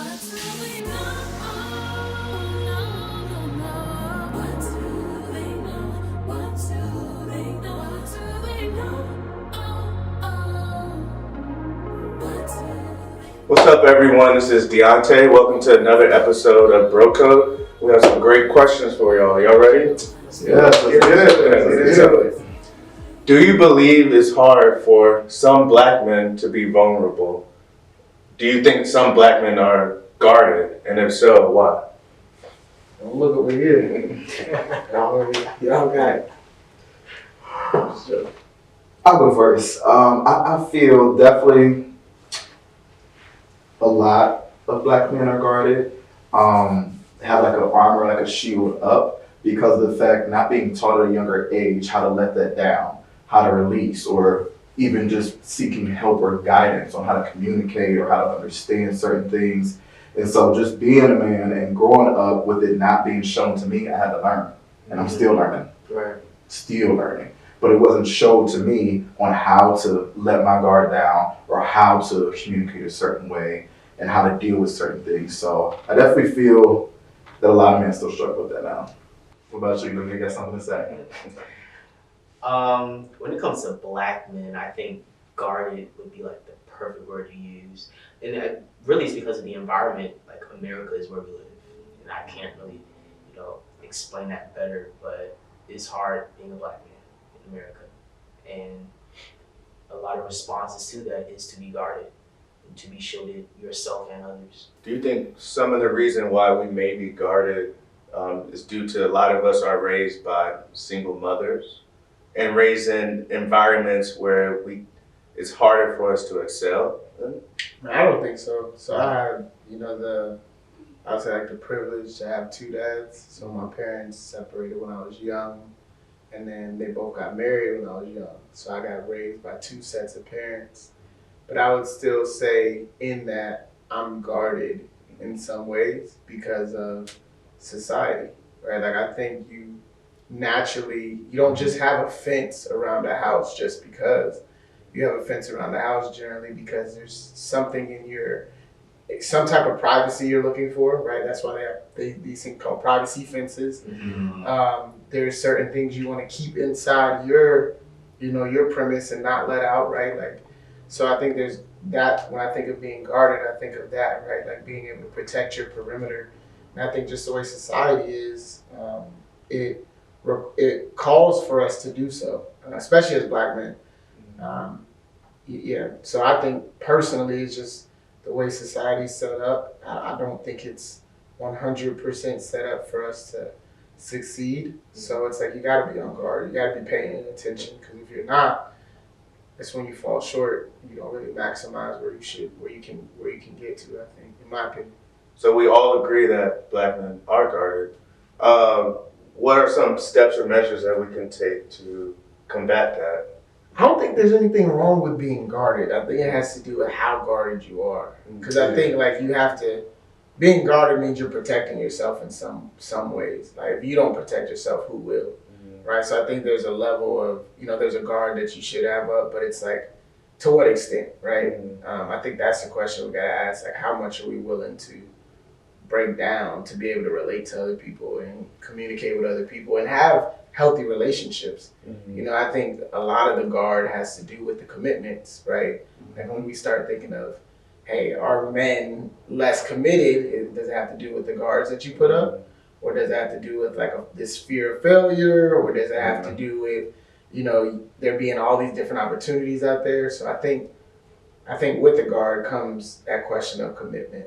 What's up, everyone? This is Deontay. Welcome to another episode of Bro Code. We have some great questions for y'all. Y'all ready? Yeah, let's get it. Do you believe it's hard for some black men to be vulnerable? Do you think some black men are guarded? And if so, why? Don't look over here. Y'all got it. I'll go first. I feel definitely a lot of black men are guarded, have like an armor, like a shield up because of the fact not being taught at a younger age how to let that down, how to release, or even just seeking help or guidance on how to communicate or how to understand certain things. And so just being a man and growing up with it not being shown to me, I had to learn. And I'm still learning. Right. Still learning. But it wasn't shown to me on how to let my guard down or how to communicate a certain way and how to deal with certain things. So I definitely feel that a lot of men still struggle with that now. What about you? You got something to say? When it comes to black men, I think guarded would be like the perfect word to use. And really it's because of the environment, like America is where we live. And I can't really, explain that better, but it's hard being a black man in America. And a lot of responses to that is to be guarded and to be shielded yourself and others. Do you think some of the reason why we may be guarded is due to a lot of us are raised by single mothers and raised in environments where it's harder for us to excel? I don't think so. So I had, I'd say like the privilege to have two dads. So my parents separated when I was young, and then they both got married when I was young. So I got raised by two sets of parents. But I would still say in that I'm guarded in some ways because of society, right? Like I think you don't just have a fence around the house just because. You have a fence around the house generally because there's something in some type of privacy you're looking for, right? That's why they have these things called privacy fences. Mm-hmm. There's certain things you want to keep inside your premise and not let out, right? Like, so I think there's that. When I think of being guarded, I think of that, right? Like being able to protect your perimeter. And I think just the way society is, it calls for us to do so, especially as black men. So I think personally it's just the way society's set up. I don't think it's 100% set up for us to succeed. So it's like you gotta be on guard. You gotta be paying attention because if you're not, that's when you fall short. You don't really maximize where you can get to. I think, in my opinion. So we all agree that black men are guarded. What are some steps or measures that we can take to combat that? I don't think there's anything wrong with being guarded. I think it has to do with how guarded you are. Because I think being guarded means you're protecting yourself in some ways. Like if you don't protect yourself, who will? Mm-hmm. Right? So I think there's a level of, there's a guard that you should have up, but it's like, to what extent, right? Mm-hmm. I think that's the question we gotta ask, like how much are we willing to break down to be able to relate to other people and communicate with other people and have healthy relationships. Mm-hmm. I think a lot of the guard has to do with the commitments, right? Mm-hmm. Like when we start thinking of, hey, are men less committed? Does it have to do with the guards that you put up? Or does it have to do with this fear of failure? Or does it have to do with, there being all these different opportunities out there? So I think with the guard comes that question of commitment.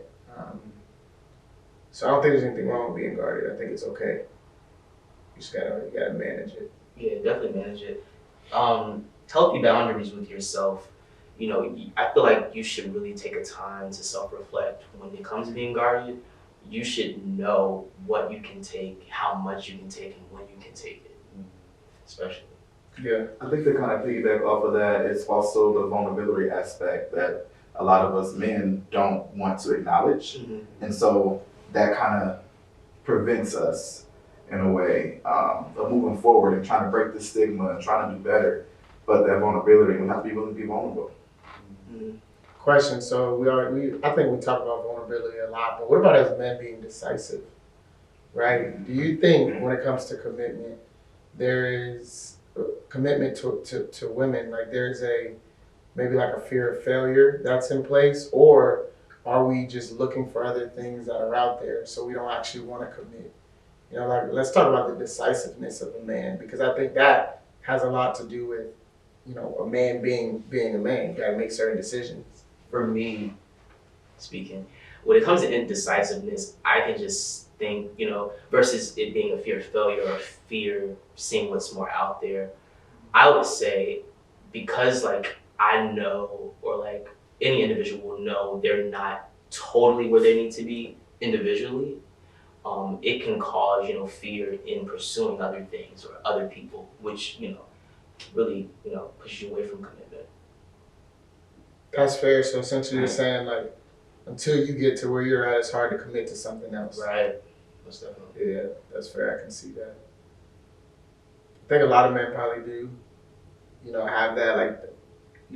So I don't think there's anything wrong with being guarded. I think it's okay. You gotta manage it. Yeah, definitely manage it. Healthy boundaries with yourself. I feel like you should really take a time to self-reflect when it comes to being guarded. You should know what you can take, how much you can take, and when you can take it, especially. Yeah, I think to kind of piggyback off of that, it's also the vulnerability aspect that a lot of us men don't want to acknowledge. Mm-hmm. And so that kind of prevents us in a way of moving forward and trying to break the stigma and trying to do better. But that vulnerability, we have to be willing to be vulnerable. Mm-hmm. Question. So I think we talk about vulnerability a lot, but what about as men being decisive, right? Do you think when it comes to commitment, there is commitment to women, like there's maybe like a fear of failure that's in place, or are we just looking for other things that are out there so we don't actually want to commit? Like let's talk about the decisiveness of a man, because I think that has a lot to do with, a man being a man. You gotta make certain decisions. For me, speaking, when it comes to indecisiveness, I can just think, versus it being a fear of failure or fear seeing what's more out there, I would say because like I know, or like any individual will know they're not totally where they need to be individually, it can cause, fear in pursuing other things or other people, which, really, pushes you away from commitment. That's fair. So essentially, you're saying like, until you get to where you're at, it's hard to commit to something else. Right. Most definitely. Yeah, that's fair. I can see that. I think a lot of men probably do, have that like,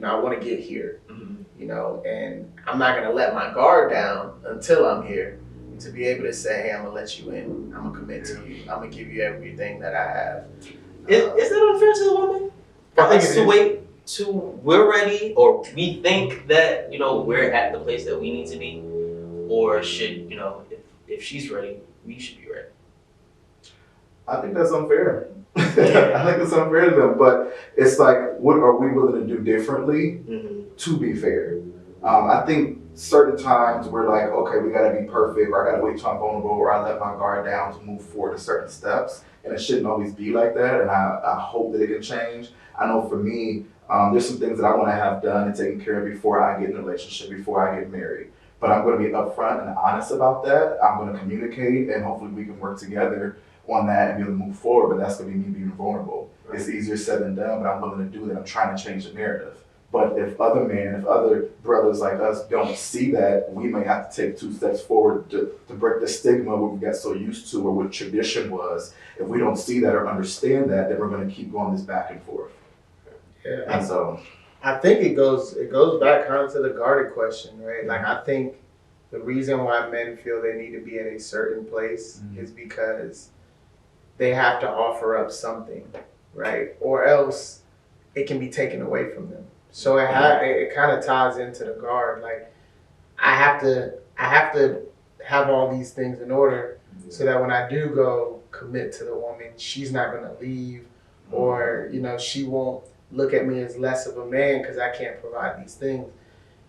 I want to get here, and I'm not gonna let my guard down until I'm here. To be able to say, hey, I'm gonna let you in. I'm gonna commit to you. I'm gonna give you everything that I have. Is that unfair to the woman? I think us to wait till we're ready, or we think that we're at the place that we need to be, or should if she's ready, we should be ready. I think that's unfair. I think it's unfair to them, but it's like, what are we willing to do differently to be fair? I think certain times we're like, okay, we gotta be perfect, or I gotta wait till I'm vulnerable, or I let my guard down to move forward to certain steps, and it shouldn't always be like that, and I hope that it can change. I know for me, there's some things that I wanna have done and taken care of before I get in a relationship, before I get married. But I'm gonna be upfront and honest about that. I'm gonna communicate, and hopefully we can work together on that and be able to move forward, but that's gonna be me being vulnerable. Right. It's easier said than done, but I'm willing to do that. I'm trying to change the narrative. But if other brothers like us don't see that, we may have to take 2 steps forward to break the stigma we got so used to, or what tradition was. If we don't see that or understand that, then we're gonna keep going this back and forth. Yeah. And so I think it goes back kind of to the guarded question, right? Like I think the reason why men feel they need to be in a certain place is because they have to offer up something, right? Or else it can be taken away from them. So it kind of ties into the guard. Like I have to have all these things in order so that when I do go commit to the woman, she's not going to leave, or she won't look at me as less of a man because I can't provide these things,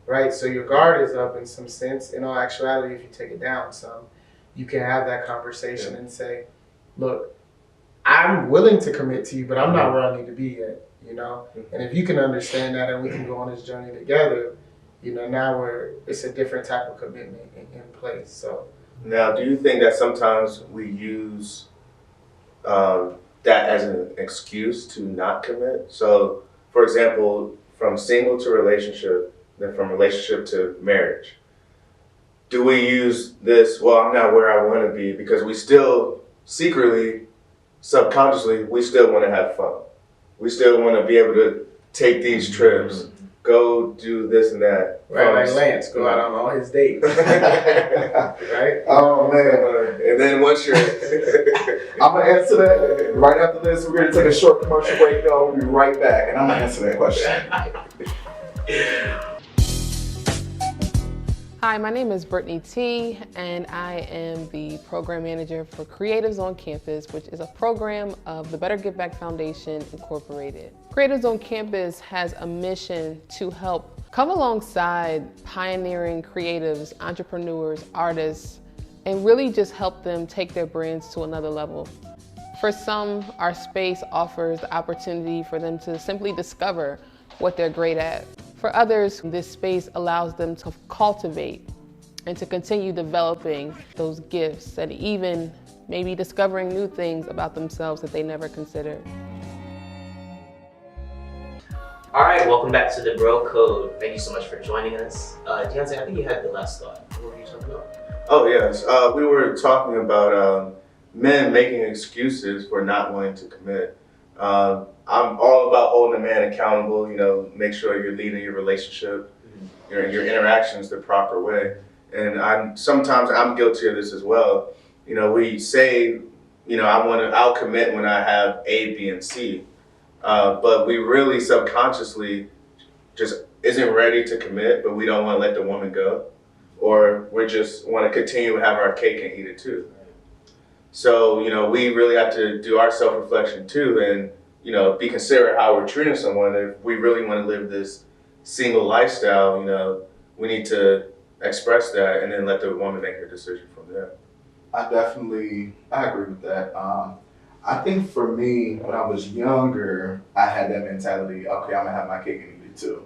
right? So your guard is up in some sense. In all actuality, if you take it down some, you can have that conversation and say, look, I'm willing to commit to you, but I'm not where I need to be yet, And if you can understand that and we can go on this journey together, now it's a different type of commitment in place. So now, do you think that sometimes we use that as an excuse to not commit? So, for example, from single to relationship, then from relationship to marriage, do we use this, well, I'm not where I want to be, because we still secretly, subconsciously, we still want to have fun. We still want to be able to take these trips, go do this and that. Right, like Lance, go out on all his dates. Right? Oh, man. And then once you're... I'm going to answer that right after this. We're going to take a short commercial break, though. We'll be right back, and I'm going to answer that question. Hi, my name is Brittany T, and I am the program manager for Creatives on Campus, which is a program of the Better Give Back Foundation Incorporated. Creatives on Campus has a mission to help come alongside pioneering creatives, entrepreneurs, artists, and really just help them take their brands to another level. For some, our space offers the opportunity for them to simply discover what they're great at. For others, this space allows them to cultivate and to continue developing those gifts and even maybe discovering new things about themselves that they never considered. All right, welcome back to the Bro Code. Thank you so much for joining us. Deontay, I think you had the last thought. What were you talking about? Oh, yes. We were talking about men making excuses for not wanting to commit. I'm all about holding a man accountable, make sure you're leading your relationship. your interactions the proper way. And sometimes I'm guilty of this as well. You know, we say, you know, I'll commit when I have A, B, and C, but we really subconsciously just isn't ready to commit, but we don't want to let the woman go, or we just want to continue to have our cake and eat it too. So, you know, we really have to do our self-reflection too, and, you know, be considerate how we're treating someone. If we really want to live this single lifestyle, you know, we need to express that and then let the woman make her decision from there. I agree with that. I think for me, when I was younger, I had that mentality, okay, I'm gonna have my cake and eat it too.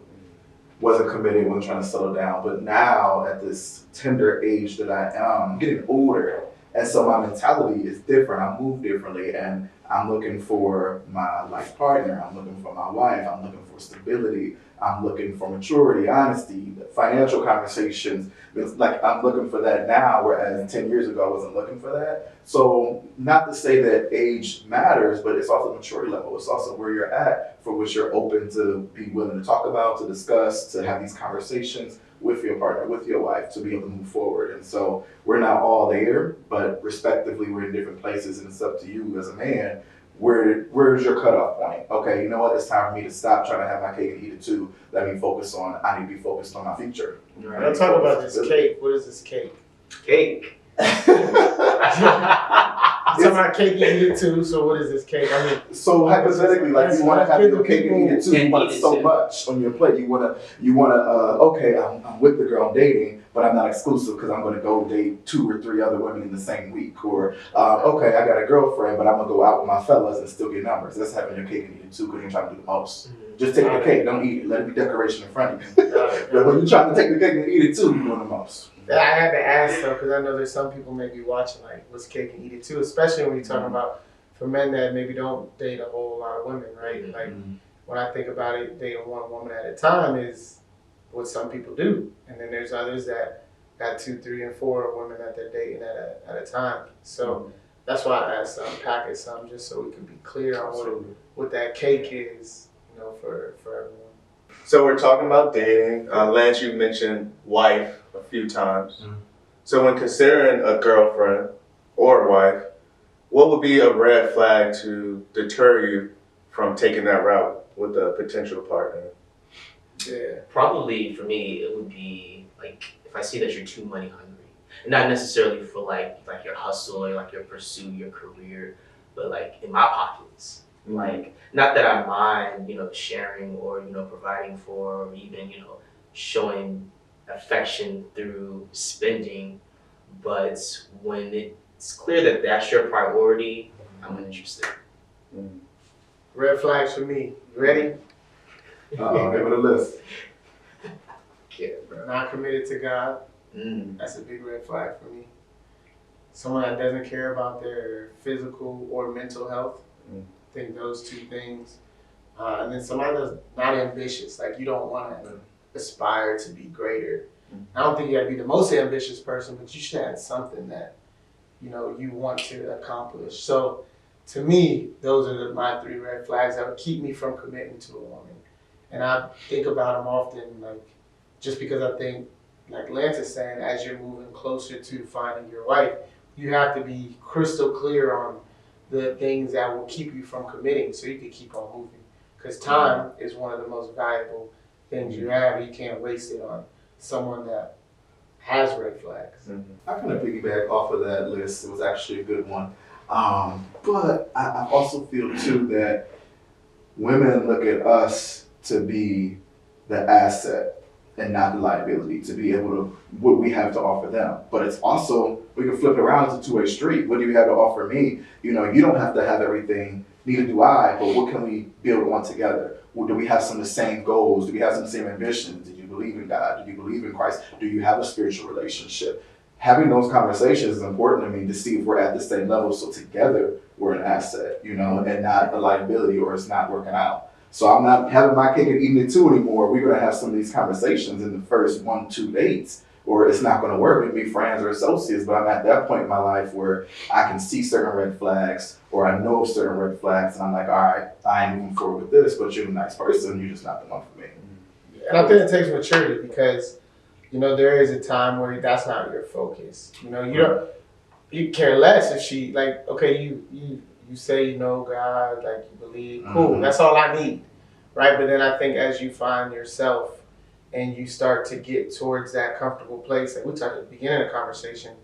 Wasn't committed, wasn't trying to settle down. But now at this tender age that I am, I'm getting older. And so my mentality is different. I move differently, and I'm looking for my life partner. I'm looking for my wife. I'm looking for stability. I'm looking for maturity, honesty, financial conversations. It's like I'm looking for that now, whereas 10 years ago I wasn't looking for that. So not to say that age matters, but it's also maturity level. It's also where you're at for what you're open to be willing to talk about, to discuss, to have these conversations with your partner, with your wife, to be able to move forward. And so we're not all there, but respectively we're in different places, and it's up to you as a man. Where's your cutoff point? Okay, you know what? It's time for me to stop trying to have my cake and eat it too. Let me focus on. I need to be focused on my future. Right. Let's talk about this cake. What is this cake? Cake. I'm talking about cake and eat it too. So what is this cake? I mean, so hypothetically, like you want to have your cake and eat it too. You want it so too much on your plate. You wanna. Okay, I'm with the girl I'm dating, but I'm not exclusive because I'm gonna go date 2 or 3 other women in the same week. Or okay, I got a girlfriend, but I'm gonna go out with my fellas and still get numbers. That's having your cake and eat it too because you're trying to do the most. Just take the cake, don't eat it. Let it be decoration in front of you. But when you're trying to take the cake and eat it too, you're doing the most. I had to ask though, because I know there's some people maybe watching like, what's cake and eat it too, especially when you're talking about for men that maybe don't date a whole lot of women, right? Like when I think about it, dating one woman at a time is what some people do. And then there's others that got 2, 3, and 4 women that they're dating at a time. So that's why I asked pack it some just so we can be clear on what that cake is, you know, for everyone. So we're talking about dating. Lance, you mentioned wife a few times. So when considering a girlfriend or a wife, what would be a red flag to deter you from taking that route with a potential partner? Yeah. Probably for me, it would be like if I see that you're too money hungry, and not necessarily for like your hustle or like your pursuit, your career, but like in my pockets. Like, not that I mind, you know, sharing or, you know, providing for, or even, you know, showing affection through spending, but when it's clear that that's your priority, I'm interested. Red flags for me. You ready? Give it a list. Yeah, bro. Not committed to God. That's a big red flag for me. Someone that doesn't care about their physical or mental health. I think those 2 things. And then somebody that's not ambitious. Like you don't want to aspire to be greater. I don't think you got to be the most ambitious person, but you should have something that, you know, you want to accomplish. So to me, those are my 3 red flags that would keep me from committing to a woman. And I think about them often, like, just because I think, like Lance is saying, as you're moving closer to finding your wife, you have to be crystal clear on the things that will keep you from committing so you can keep on moving. Because time is one of the most valuable things you have. You can't waste it on someone that has red flags. I kind of piggyback off of that list. It was actually a good one. But I also feel too that women look at us to be the asset and not the liability, to be able to, what we have to offer them. But it's also, we can flip it around as a 2-way street. What do you have to offer me? You know, you don't have to have everything, neither do I, but what can we build on together? Do we have some of the same goals? Do we have some of the same ambitions? Do you believe in God? Do you believe in Christ? Do you have a spiritual relationship? Having those conversations is important to me to see if we're at the same level, so together we're an asset, you know, and not a liability or it's not working out. So I'm not having my cake and eating it too anymore. We're gonna have some of these conversations in the first 1, 2 dates, or it's not gonna work. We can be friends or associates, but I'm at that point in my life where I can see certain red flags, or I know certain red flags, and I'm like, all right, I ain't moving forward with this, but you're a nice person, you're just not the one for me. And I think it takes maturity because, you know, there is a time where that's not your focus. You know, you care less if she like, okay, you say you know God, like you believe, cool, Mhm. that's all I need. Right? But then I think as you find yourself and you start to get towards that comfortable place, like we talked at the beginning of the conversation,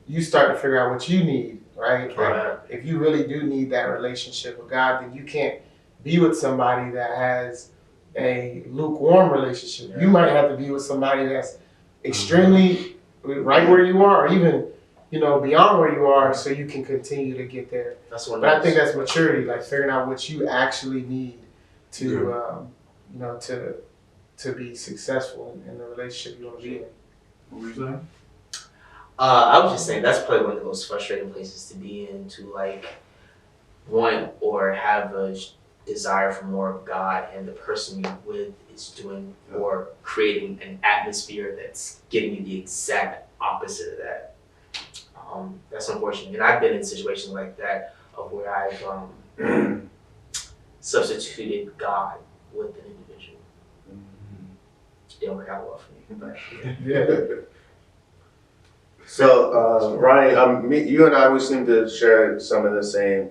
you start to figure out what you need, right? Right. If you really do need that relationship with God, then you can't be with somebody that has a lukewarm relationship. You might have to be with somebody that's extremely right where you are, or even, you know, beyond where you are, so you can continue to get there. That's one. But I think that's maturity, like figuring out what you actually need to, you know, to be successful in the relationship you want to be in. What were you saying? I was just saying that's probably one of the most frustrating places to be in, to like want or have a desire for more of God, and the person you're with is doing or creating an atmosphere that's getting you the exact opposite of that. That's unfortunate, and I've been in situations like that of where I've substituted God with an individual. Didn't work out well for me, but Yeah. So, Ryan, you and I, we seem to share some of the same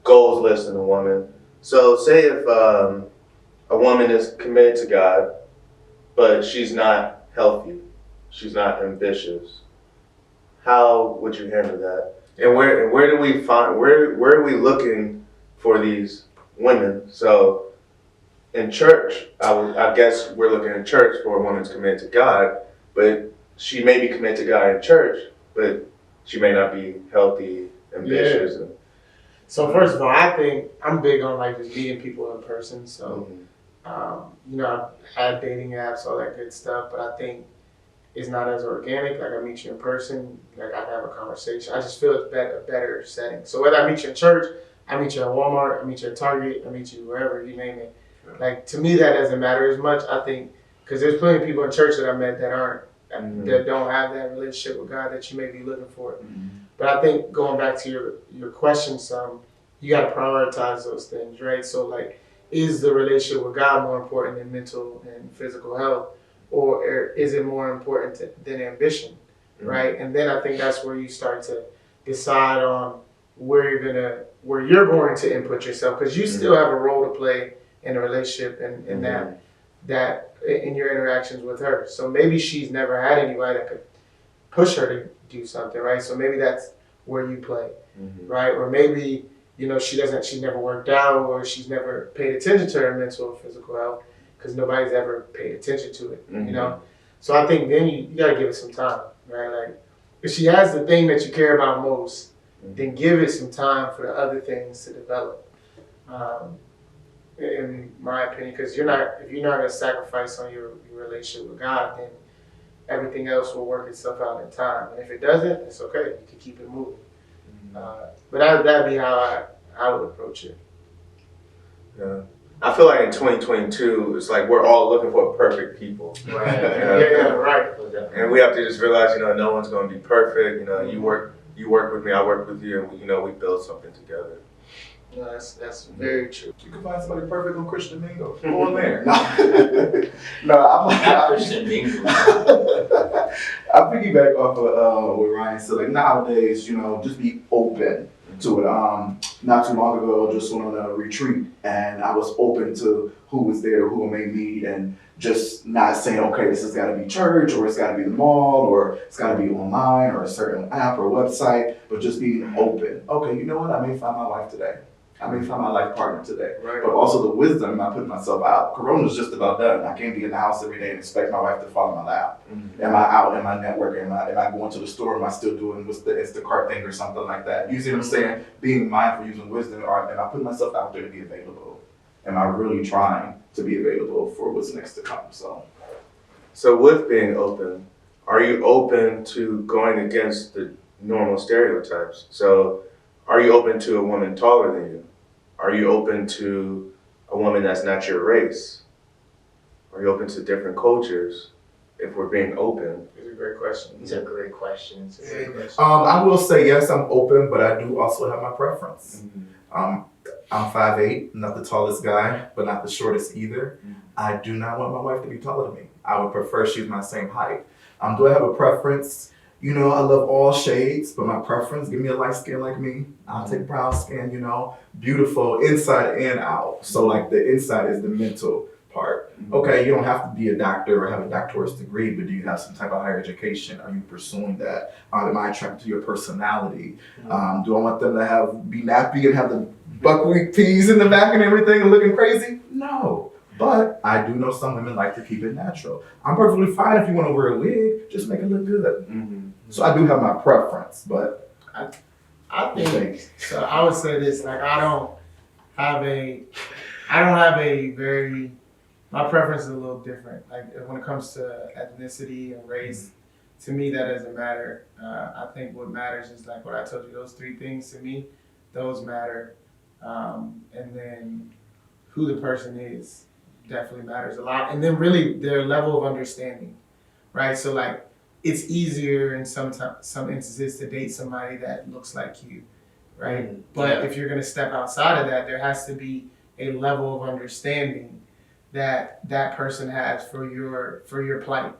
goals list in a woman. So, say if a woman is committed to God, but she's not healthy, she's not ambitious, how would you handle that? And where do we find where are we looking for these women? So, in church, I guess we're looking in church for a woman who's committed to God, but she may be committed to God in church, but she may not be healthy, ambitious. Yeah. So first of all, I think I'm big on like just meeting people in person. So, you know, I've had dating apps, all that good stuff, but I think it's not as organic. Like I meet you in person, like I can have a conversation. I just feel it's a better setting. So whether I meet you in church, I meet you at Walmart, I meet you at Target, I meet you wherever, you name it. Like to me, that doesn't matter as much. I think because there's plenty of people in church that I met that aren't, that don't have that relationship with God that you may be looking for. But I think going back to your question, you got to prioritize those things, right? So like, is the relationship with God more important than mental and physical health, or is it more important than ambition, right? And then I think that's where you start to decide on where you're going to input yourself, because you still have a role to play in a relationship and in that in your interactions with her. So maybe she's never had anybody that could push her to do something, right? So maybe that's where you play, right? Or maybe, you know, she's never worked out, or she's never paid attention to her mental or physical health because nobody's ever paid attention to it, you know? So I think then you gotta give it some time, right? Like, if she has the thing that you care about most, then give it some time for the other things to develop. In my opinion, because if you're not going to sacrifice on your relationship with God, then everything else will work itself out in time. And if it doesn't, it's okay. You can keep it moving. But that'd be how I would approach it. Yeah. I feel like in 2022, it's like we're all looking for perfect people. right. Yeah, right. And we have to just realize, you know, no one's going to be perfect. You know, you work with me, I work with you, and we build something together. No, that's very true. You can find somebody perfect on Christian Mingle. Go on there. No, I'm Christian Mingle. I piggyback off of what Ryan said. Like nowadays, you know, just be open to it. Not too long ago, I just went on a retreat, and I was open to who was there, who I may meet, and just not saying, okay, this has got to be church, or it's got to be the mall, or it's got to be online, or a certain app or website, but just being open. Okay, you know what? I may find my wife today. I may find my life partner today. Right. But also the wisdom, I put myself out. Corona's just about done. I can't be in the house every day and expect my wife to follow my lap. Am I out? Am I networking? Am I going to the store? Am I still doing what's the Instacart thing or something like that? You see what I'm saying? Being mindful, using wisdom, or am I putting myself out there to be available? Am I really trying to be available for what's next to come? So with being open, are you open to going against the normal stereotypes? So are you open to a woman taller than you? Are you open to a woman that's not your race? Are you open to different cultures? If we're being open. These are great questions. These are great questions. I will say yes, I'm open, but I do also have my preference. I'm 5'8", not the tallest guy, but not the shortest either. I do not want my wife to be taller than me. I would prefer she's my same height. Do I have a preference? You know, I love all shades, but my preference, give me a light skin like me. I'll take brown skin, you know, beautiful inside and out. So like the inside is the mental part. Okay, you don't have to be a doctor or have a doctorate degree, but do you have some type of higher education? Are you pursuing that? Am I attracted to your personality? Do I want them to be nappy and have the buckwheat peas in the back and everything and looking crazy? No. But I do know some women like to keep it natural. I'm perfectly fine if you want to wear a wig, just make it look good. So I do have my preference, but I think so. I would say this: like I don't have a very. My preference is a little different. Like when it comes to ethnicity and race, to me that doesn't matter. I think what matters is like what I told you. Those three things to me, those matter, and then who the person is definitely matters a lot. And then really their level of understanding, right? So like it's easier in some instances to date somebody that looks like you, right? But if you're gonna step outside of that, there has to be a level of understanding that that person has for your plight.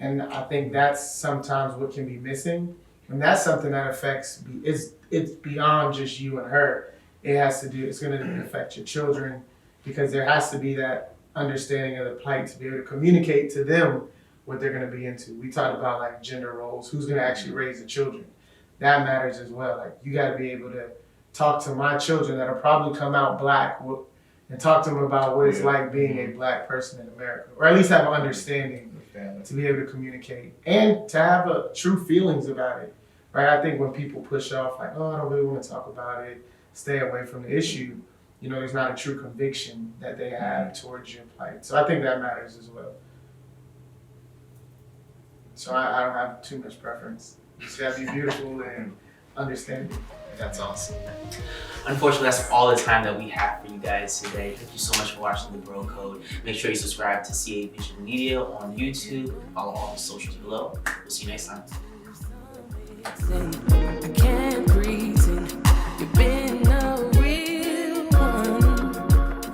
And I think that's sometimes what can be missing. And that's something that affects, it's beyond just you and her. It's gonna affect your children, because there has to be that understanding of the plight to be able to communicate to them what they're gonna be into. We talked about like gender roles, who's gonna actually raise the children. That matters as well. Like you gotta be able to talk to my children that'll probably come out black and talk to them about what it's like being a black person in America, or at least have an understanding to be able to communicate and to have true feelings about it, right? I think when people push off like, oh, I don't really want to talk about it, stay away from the issue, you know, there's not a true conviction that they have towards your plight. So I think that matters as well. So I don't have too much preference. You just gotta be beautiful and understanding. That's awesome. Unfortunately, that's all the time that we have for you guys today. Thank you so much for watching The Bro Code. Make sure you subscribe to CA Vision Media on YouTube and follow all the socials below. We'll see you next time. I can't reason. You've been a real one.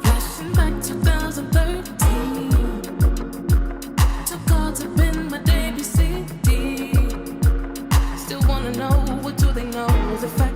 Flashing back 2013. Took all to been my baby CD. Still wanna know, what do they know? Was it fact?